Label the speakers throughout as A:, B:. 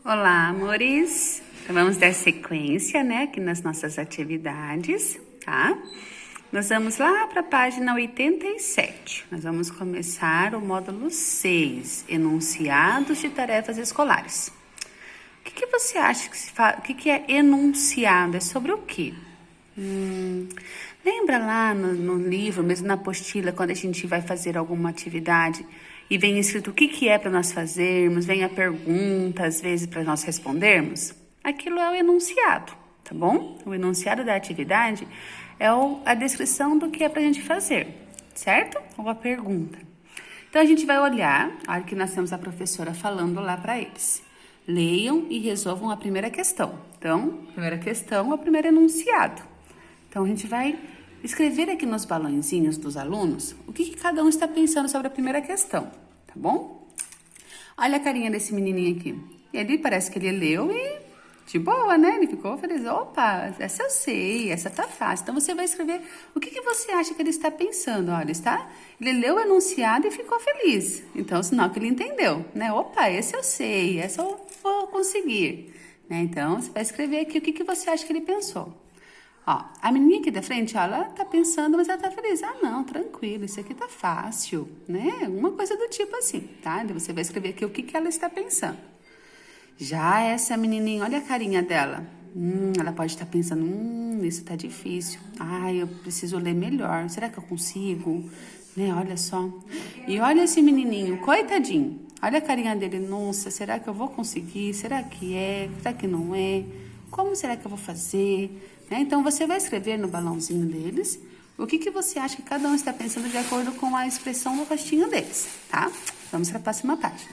A: Olá, amores! Então, vamos dar sequência, né, aqui nas nossas atividades, tá? Nós vamos lá para a página 87. Nós vamos começar o módulo 6, enunciados de tarefas escolares. O que você acha que se fala? O que é enunciado? É sobre o quê? Lembra lá no livro, mesmo na apostila, quando a gente vai fazer alguma atividade e vem escrito o que é para nós fazermos, vem a pergunta, às vezes, para nós respondermos? Aquilo é o enunciado, tá bom? O enunciado da atividade é a descrição do que é para a gente fazer, certo? Ou a pergunta. Então, a gente vai olhar, olha que nós temos a professora falando lá para eles. Leiam e resolvam a primeira questão. Então, a primeira questão é o primeiro enunciado. Então, a gente vai escrever aqui nos balãozinhos dos alunos o que cada um está pensando sobre a primeira questão, tá bom? Olha a carinha desse menininho aqui. Ele parece que ele leu e de boa, né? Ele ficou feliz. Opa, essa eu sei, essa tá fácil. Então, você vai escrever o que você acha que ele está pensando. Olha, ele leu o enunciado e ficou feliz. Então, sinal que ele entendeu, né? Opa, esse eu sei, essa eu vou conseguir. Né? Então, você vai escrever aqui o que você acha que ele pensou. Ó, a menininha aqui da frente, ó, ela tá pensando, mas ela tá feliz. Ah, não, tranquilo, isso aqui tá fácil, né? Uma coisa do tipo assim, tá? Então, você vai escrever aqui o que ela está pensando. Já essa menininha, olha a carinha dela. Ela pode estar pensando, isso tá difícil. Ai, eu preciso ler melhor. Será que eu consigo? Né, olha só. E olha esse menininho, coitadinho. Olha a carinha dele. Nossa, será que eu vou conseguir? Será que é? Será que não é? Como será que eu vou fazer? Né? Então, você vai escrever no balãozinho deles o que você acha que cada um está pensando de acordo com a expressão no rostinho deles, tá? Vamos para a próxima página.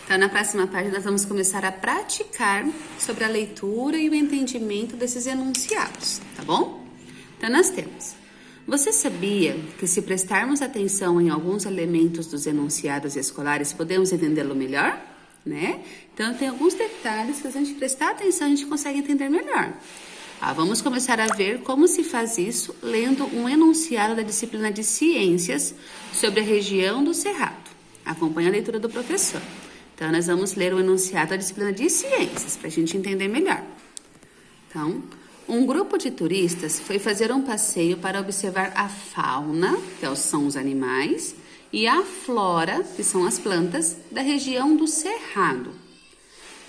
A: Então, na próxima página, nós vamos começar a praticar sobre a leitura e o entendimento desses enunciados, tá bom? Então, nós temos: você sabia que se prestarmos atenção em alguns elementos dos enunciados escolares, podemos entendê-lo melhor? Né? Então, tem alguns detalhes que, se a gente prestar atenção, a gente consegue entender melhor. Vamos começar a ver como se faz isso lendo um enunciado da disciplina de Ciências sobre a região do Cerrado. Acompanhe a leitura do professor. Então, nós vamos ler o enunciado da disciplina de Ciências, para a gente entender melhor. Então, um grupo de turistas foi fazer um passeio para observar a fauna, que são os animais, e a flora, que são as plantas, da região do Cerrado.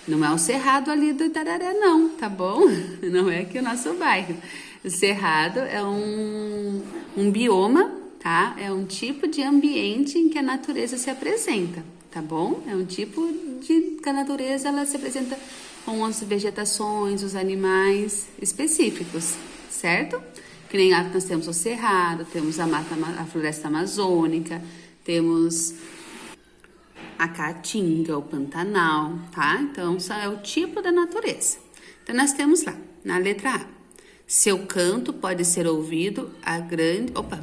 A: Não é o Cerrado ali do Itararé, não, tá bom? Não é aqui o nosso bairro. O Cerrado é um bioma, tá? É um tipo de ambiente em que a natureza se apresenta, tá bom? É um tipo que a natureza ela se apresenta com as vegetações, os animais específicos, certo? Que nem nós temos o Cerrado, temos a floresta amazônica, temos a caatinga, o Pantanal, tá? Então, isso é o tipo da natureza. Então, nós temos lá, na letra A. Seu canto pode ser ouvido a grande... Opa,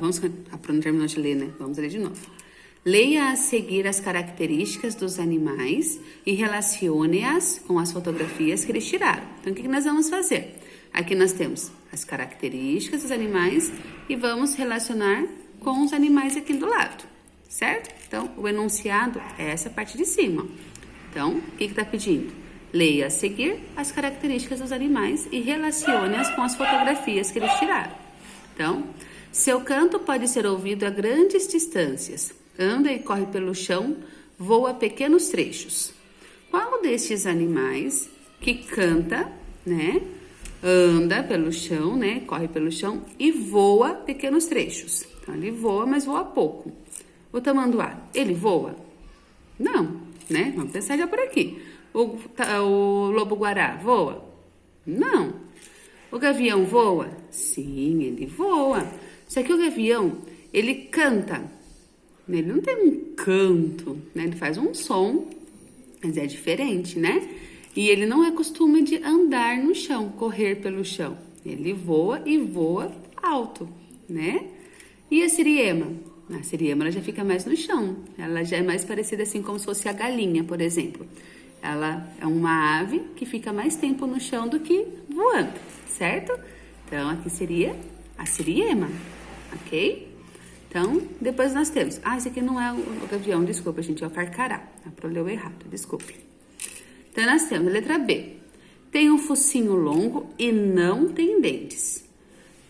A: a Bruna terminou de ler, né? Vamos ler de novo. Leia a seguir as características dos animais e relacione-as com as fotografias que eles tiraram. Então, o que nós vamos fazer? Aqui nós temos as características dos animais e vamos relacionar com os animais aqui do lado, certo? Então, o enunciado é essa parte de cima. Então, o que está pedindo? Leia a seguir as características dos animais e relacione-as com as fotografias que eles tiraram. Então, seu canto pode ser ouvido a grandes distâncias. Anda e corre pelo chão, voa pequenos trechos. Qual destes animais que canta, né? Anda pelo chão, né? Corre pelo chão e voa pequenos trechos. Então, ele voa, mas voa pouco. O tamanduá, ele voa? Não, né? Vamos pensar já por aqui. O lobo-guará voa? Não. O gavião voa? Sim, ele voa. Só que o gavião, ele canta. Ele não tem um canto, né? Ele faz um som, mas é diferente, né? E ele não é costume de andar no chão, correr pelo chão. Ele voa e voa alto, né? E a siriema? A siriema ela já fica mais no chão. Ela já é mais parecida assim como se fosse a galinha, por exemplo. Ela é uma ave que fica mais tempo no chão do que voando, certo? Então, aqui seria a siriema, ok? Então, depois nós temos... esse aqui não é o gavião, desculpa, gente, é o carcará. Leu errado, desculpe. Então, nós temos a letra B. Tem um focinho longo e não tem dentes.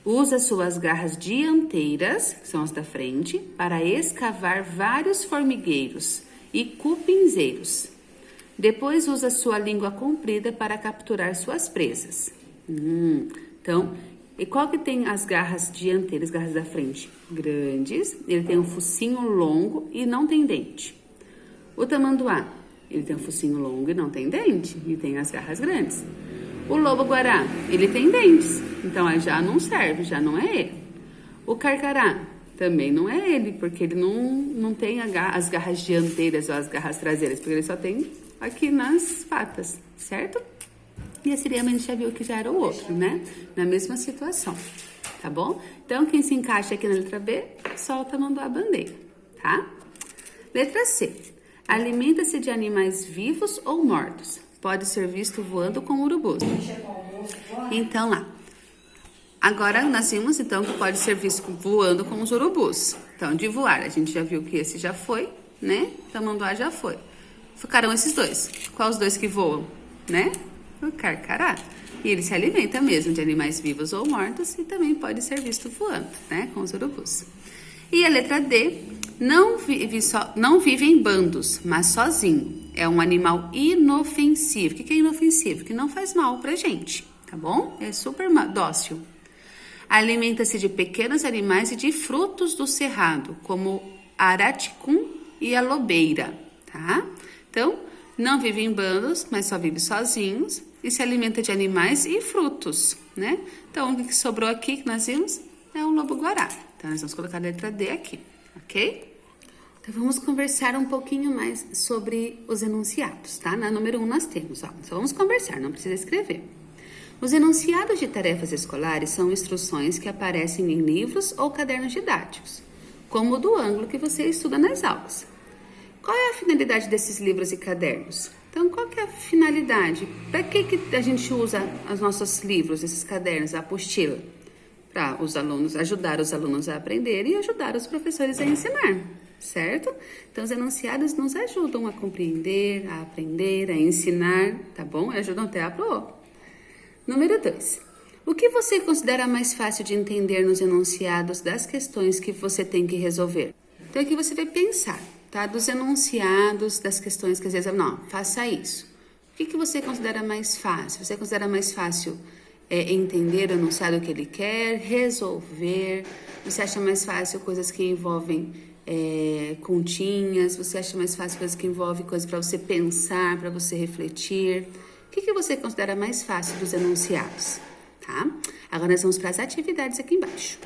A: Usa suas garras dianteiras, que são as da frente, para escavar vários formigueiros e cupinzeiros. Depois usa sua língua comprida para capturar suas presas. Então, e qual que tem as garras dianteiras, garras da frente? Grandes, ele tem um focinho longo e não tem dente. O tamanduá, ele tem um focinho longo e não tem dente, e tem as garras grandes. O lobo-guará, ele tem dentes, então aí já não serve, já não é ele. O carcará, também não é ele, porque ele não tem as garras dianteiras ou as garras traseiras, porque ele só tem aqui nas patas, certo? E a siriema a gente já viu que já era o outro, né? Na mesma situação, tá bom? Então, quem se encaixa aqui na letra B, só o tamanduá-bandeira, tá? Letra C. Alimenta-se de animais vivos ou mortos. Pode ser visto voando com urubus. Então, lá. Agora, nós vimos, então, que pode ser visto voando com os urubus. Então, de voar, a gente já viu que esse já foi, né? Tamanduá já foi. Ficaram esses dois. Quais os dois que voam, né? O carcará. E ele se alimenta mesmo de animais vivos ou mortos e também pode ser visto voando, né? Com os urubus. E a letra D, não vive em bandos, mas sozinho. É um animal inofensivo. O que é inofensivo? Que não faz mal pra gente, tá bom? É super dócil. Alimenta-se de pequenos animais e de frutos do cerrado, como a araticum e a lobeira, tá? Então, não vive em bandos, mas só vive sozinhos e se alimenta de animais e frutos, né? Então, o que sobrou aqui que nós vimos é um lobo-guará. Então, nós vamos colocar a letra D aqui, ok? Então, vamos conversar um pouquinho mais sobre os enunciados, tá? Na número 1 nós temos, ó. Só vamos conversar, não precisa escrever. Os enunciados de tarefas escolares são instruções que aparecem em livros ou cadernos didáticos, como o do ângulo que você estuda nas aulas. Qual é a finalidade desses livros e cadernos? Então, qual que é a finalidade? Para que a gente usa os nossos livros, esses cadernos, a apostila? Para os alunos, ajudar os alunos a aprender e ajudar os professores a ensinar, certo? Então, os enunciados nos ajudam a compreender, a aprender, a ensinar, tá bom? E ajudam até a prova. Número 2. O que você considera mais fácil de entender nos enunciados das questões que você tem que resolver? Então, aqui você vai pensar, tá? Dos enunciados, das questões que às vezes, não, faça isso. O que você considera mais fácil? Você considera mais fácil entender o enunciado que ele quer, resolver? Você acha mais fácil coisas que envolvem continhas? Você acha mais fácil coisas que envolvem coisas para você pensar, para você refletir? O que você considera mais fácil dos enunciados, tá? Agora nós vamos para as atividades aqui embaixo.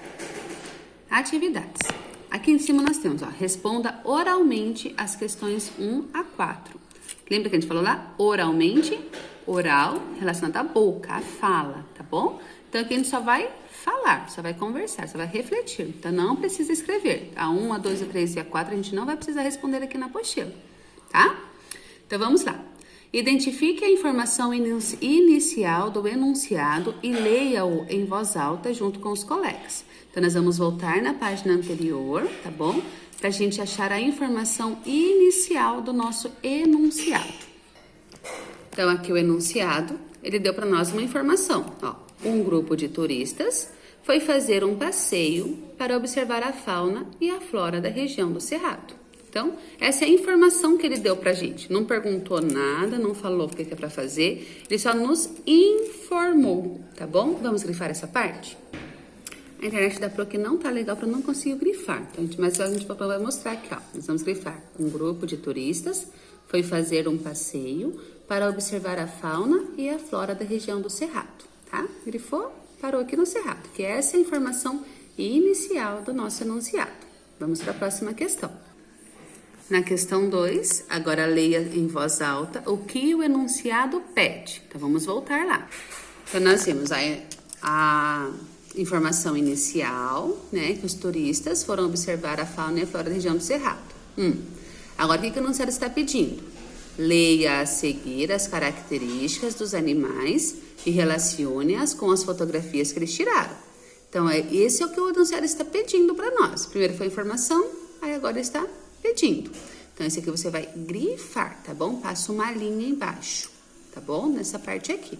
A: Atividades. Aqui em cima nós temos, ó, responda oralmente as questões 1 a 4. Lembra que a gente falou lá? Oralmente, oral, relacionado à boca, à fala, tá bom? Então aqui a gente só vai falar, só vai conversar, só vai refletir. Então não precisa escrever. A 1, a 2, a 3 e a 4 a gente não vai precisar responder aqui na apostila, tá? Então vamos lá. Identifique a informação inicial do enunciado e leia-o em voz alta junto com os colegas. Então, nós vamos voltar na página anterior, tá bom? Para a gente achar a informação inicial do nosso enunciado. Então, aqui o enunciado, ele deu para nós uma informação. Ó, um grupo de turistas foi fazer um passeio para observar a fauna e a flora da região do Cerrado. Então, essa é a informação que ele deu pra gente. Não perguntou nada, não falou o que é pra fazer, ele só nos informou, tá bom? Vamos grifar essa parte? A internet da Pro aqui não tá legal para não conseguir grifar, então, mas a gente vai mostrar aqui, ó. Nós vamos grifar. Um grupo de turistas foi fazer um passeio para observar a fauna e a flora da região do Cerrado, tá? Grifou, parou aqui no Cerrado, que essa é a informação inicial do nosso enunciado. Vamos para a próxima questão. Na questão 2, agora leia em voz alta o que o enunciado pede. Então, vamos voltar lá. Então, nós vimos a informação inicial, né? Que os turistas foram observar a fauna e a flora da região do Cerrado. Agora, o que o enunciado está pedindo? Leia a seguir as características dos animais e relacione-as com as fotografias que eles tiraram. Então, esse é o que o enunciado está pedindo para nós. Primeiro foi a informação, aí agora está pedindo. Então, esse aqui você vai grifar, tá bom? Passa uma linha embaixo, tá bom? Nessa parte aqui.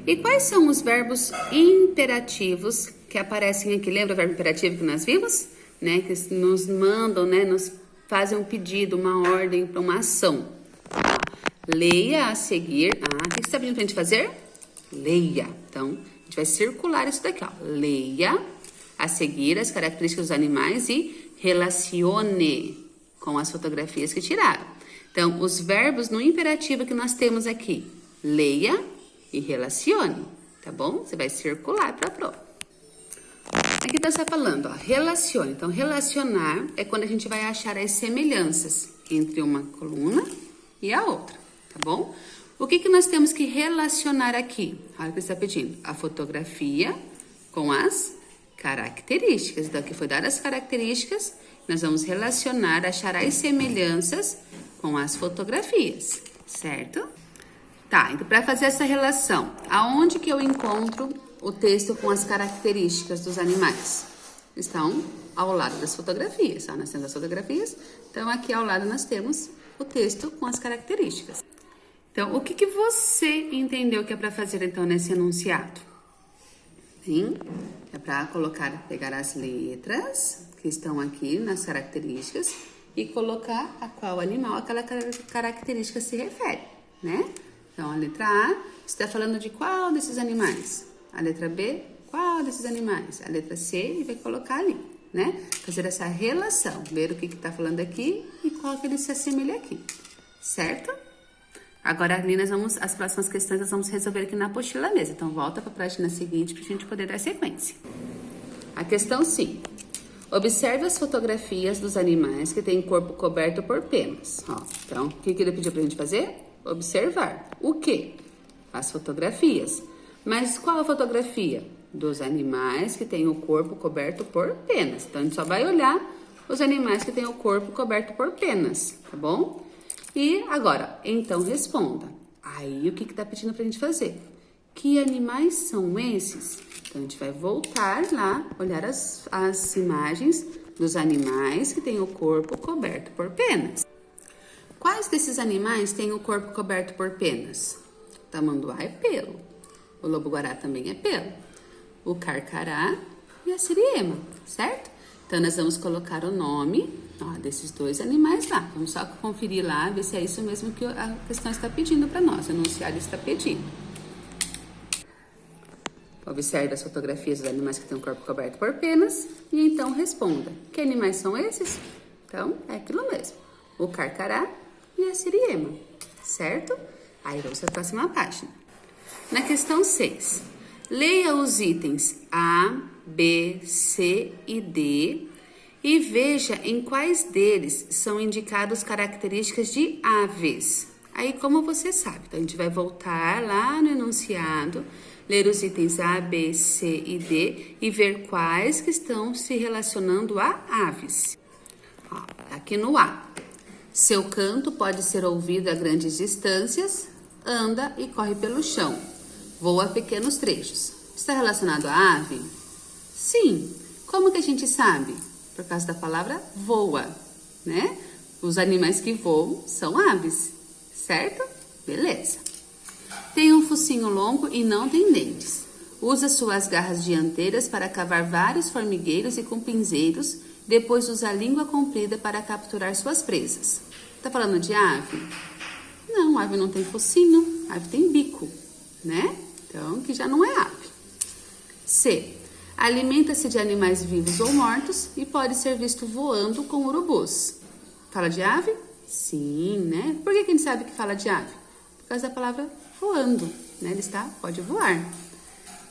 A: E quais são os verbos imperativos que aparecem aqui? Lembra o verbo imperativo que nós vimos? Né? Que nos mandam, né? Nos fazem um pedido, uma ordem para uma ação. Leia a seguir. O que você está pedindo para a gente fazer? Leia. Então, a gente vai circular isso daqui, ó. Leia a seguir as características dos animais e relacione com as fotografias que tiraram. Então, os verbos no imperativo que nós temos aqui. Leia e relacione, tá bom? Você vai circular para a prova. Aqui está falando, ó, relacione. Então, relacionar é quando a gente vai achar as semelhanças entre uma coluna e a outra, tá bom? O que nós temos que relacionar aqui? Olha o que está pedindo. A fotografia com as características. Então, aqui foi dadas as características, nós vamos relacionar, achar as semelhanças com as fotografias, certo? Tá, então para fazer essa relação, aonde que eu encontro o texto com as características dos animais? Estão ao lado das fotografias, tá? Nós temos as fotografias, então aqui ao lado nós temos o texto com as características. Então, o que você entendeu que é para fazer então nesse enunciado? Sim, é para pegar as letras que estão aqui nas características e colocar a qual animal aquela característica se refere, né? Então, a letra A está falando de qual desses animais? A letra B, qual desses animais? A letra C, e vai colocar ali, né? Fazer essa relação, ver o que está falando aqui e qual que ele se assemelha aqui, certo? Agora, ali as próximas questões nós vamos resolver aqui na apostila mesmo. Então, volta para a página seguinte para a gente poder dar sequência. A questão 5. Observe as fotografias dos animais que têm o corpo coberto por penas. Ó, então, o que ele pediu para a gente fazer? Observar. O quê? As fotografias. Mas qual a fotografia? Dos animais que têm o corpo coberto por penas. Então, a gente só vai olhar os animais que têm o corpo coberto por penas, tá bom? E agora, então responda. Aí, o que tá pedindo pra gente fazer? Que animais são esses? Então, a gente vai voltar lá, olhar as imagens dos animais que têm o corpo coberto por penas. Quais desses animais têm o corpo coberto por penas? O tamanduá é pelo. O lobo-guará também é pelo. O carcará e a siriema, certo? Então, nós vamos colocar o nome desses dois animais lá. Vamos só conferir lá, ver se é isso mesmo que a questão está pedindo para nós. O enunciado está pedindo. Observe as fotografias dos animais que têm o corpo coberto por penas e então responda. Que animais são esses? Então, é aquilo mesmo. O carcará e a siriema, certo? Aí vamos para a próxima página. Na questão 6, leia os itens A, B, C e D e veja em quais deles são indicadas características de aves. Aí, como você sabe, então a gente vai voltar lá no enunciado, ler os itens A, B, C e D e ver quais que estão se relacionando a aves. Ó, aqui no A. Seu canto pode ser ouvido a grandes distâncias, anda e corre pelo chão, voa pequenos trechos. Está relacionado à ave? Sim. Como que a gente sabe? Por causa da palavra voa, né? Os animais que voam são aves, certo? Beleza. Tem um focinho longo e não tem dentes. Usa suas garras dianteiras para cavar vários formigueiros e cupinzeiros, depois usa a língua comprida para capturar suas presas. Tá falando de ave? Não, ave não tem focinho, ave tem bico, né? Então, que já não é ave. C. Alimenta-se de animais vivos ou mortos e pode ser visto voando com urubus. Fala de ave? Sim, né? Por que a gente sabe que fala de ave? Por causa da palavra voando, né? Ele pode voar.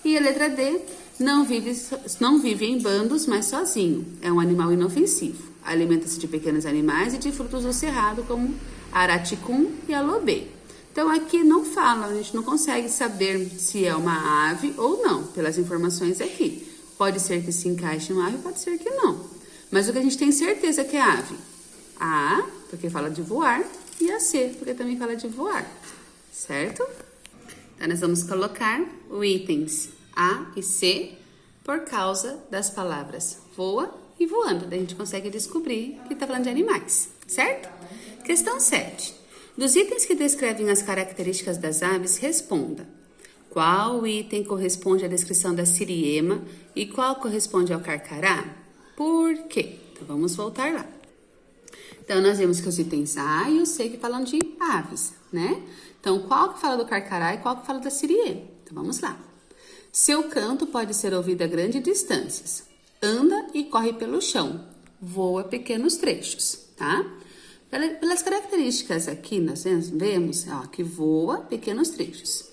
A: E a letra D, não vive em bandos, mas sozinho. É um animal inofensivo. Alimenta-se de pequenos animais e de frutos do cerrado, como araticum e alobê. Então, aqui não fala, a gente não consegue saber se é uma ave ou não, pelas informações aqui. Pode ser que se encaixe em uma ave, pode ser que não. Mas o que a gente tem certeza que é ave? A A, porque fala de voar, e a C, porque também fala de voar, certo? Então, nós vamos colocar os itens A e C por causa das palavras voa e voando. Daí a gente consegue descobrir que está falando de animais, certo? Questão 7. Dos itens que descrevem as características das aves, responda. Qual item corresponde à descrição da siriema e qual corresponde ao carcará? Por quê? Então, vamos voltar lá. Então, nós vimos que os itens A e o C que falam de aves, né? Então, qual que fala do carcará e qual que fala da siriema? Então, vamos lá. Seu canto pode ser ouvido a grandes distâncias. Anda e corre pelo chão. Voa pequenos trechos, tá? Pelas características aqui, nós vemos que voa pequenos trechos.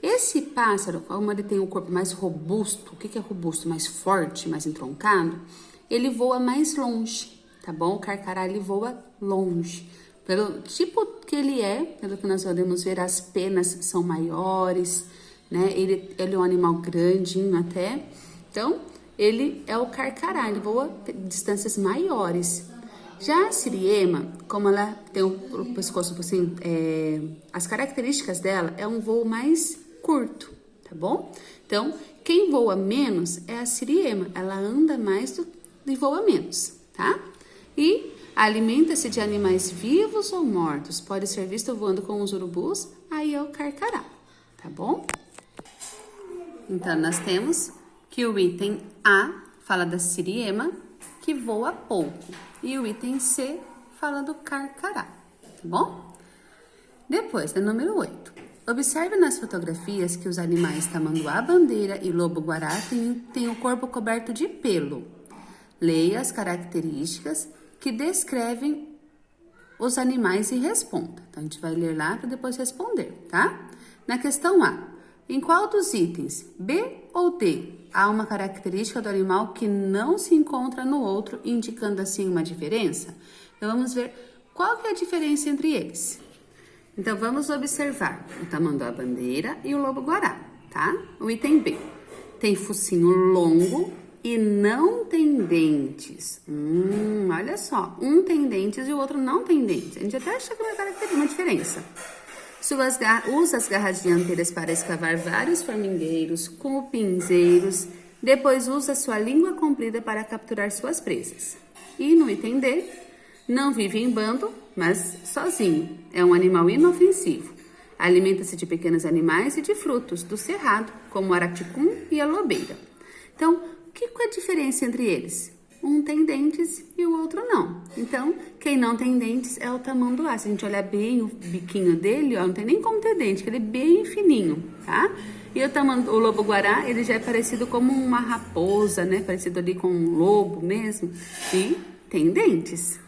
A: Esse pássaro, como ele tem um corpo mais robusto, o que é robusto? Mais forte, mais entroncado, ele voa mais longe, tá bom? O carcará, ele voa longe. Pelo tipo que ele é, pelo que nós podemos ver, as penas são maiores, né? Ele é um animal grandinho até. Então, ele é o carcará, ele voa distâncias maiores. Já a siriema, como ela tem o pescoço assim, as características dela é um voo mais curto, tá bom? Então, quem voa menos é a siriema, ela anda mais e voa menos, tá? E alimenta-se de animais vivos ou mortos, pode ser visto voando com os urubus, aí é o carcará, tá bom? Então, nós temos que o item A fala da siriema, que voa pouco, e o item C fala do carcará, tá bom? Depois, da número 8. Observe nas fotografias que os animais tamanduá-bandeira e lobo-guará têm o corpo coberto de pelo. Leia as características que descrevem os animais e responda. Então, a gente vai ler lá para depois responder, tá? Na questão A, em qual dos itens, B ou D, há uma característica do animal que não se encontra no outro, indicando assim uma diferença? Então, vamos ver qual que é a diferença entre eles. Então, vamos observar o tamanduá-bandeira e o lobo-guará, tá? O item B tem focinho longo e não tem dentes. Olha só, um tem dentes e o outro não tem dentes. A gente até acha que vai uma diferença. Usa as garras dianteiras para escavar vários formigueiros, cupinzeiros. Depois usa sua língua comprida para capturar suas presas. E no item D, não vive em bando, mas sozinho. É um animal inofensivo. Alimenta-se de pequenos animais e de frutos do cerrado, como o araticum e a lobeira. Então, o que é a diferença entre eles? Um tem dentes e o outro não. Então, quem não tem dentes é o tamanduá. Se a gente olhar bem o biquinho dele, ó, não tem nem como ter dente, porque ele é bem fininho, tá? E o lobo-guará, ele já é parecido como uma raposa, né? Parecido ali com um lobo mesmo. E tem dentes.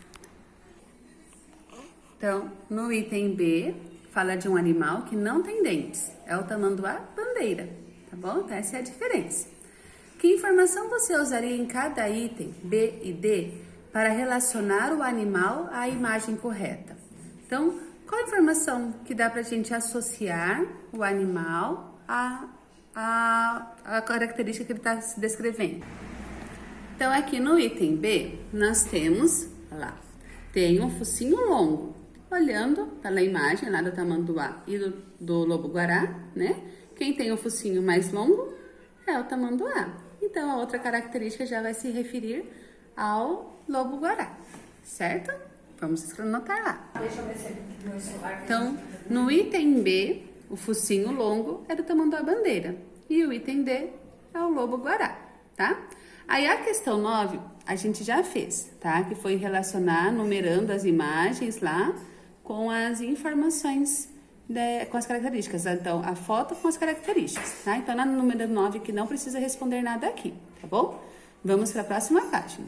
A: Então, no item B, fala de um animal que não tem dentes. É o tamanduá-bandeira, tá bom? Então, essa é a diferença. Que informação você usaria em cada item, B e D, para relacionar o animal à imagem correta? Então, qual a informação que dá para a gente associar o animal à característica que ele está se descrevendo? Então, aqui no item B, nós temos, olha lá, tem um focinho longo. Olhando pela imagem lá do tamanduá e do lobo-guará, né? Quem tem o focinho mais longo é o tamanduá. Então, a outra característica já vai se referir ao lobo-guará, certo? Vamos anotar lá.
B: Deixa eu ver se meu celular...
A: Então, no item B, o focinho longo é do tamanduá-bandeira. E o item D é o lobo-guará, tá? Aí, a questão 9, a gente já fez, tá? Que foi relacionar, numerando as imagens lá com as informações, com as características. Então, a foto com as características, tá? Então, na número 9, que não precisa responder nada aqui, tá bom? Vamos para a próxima página.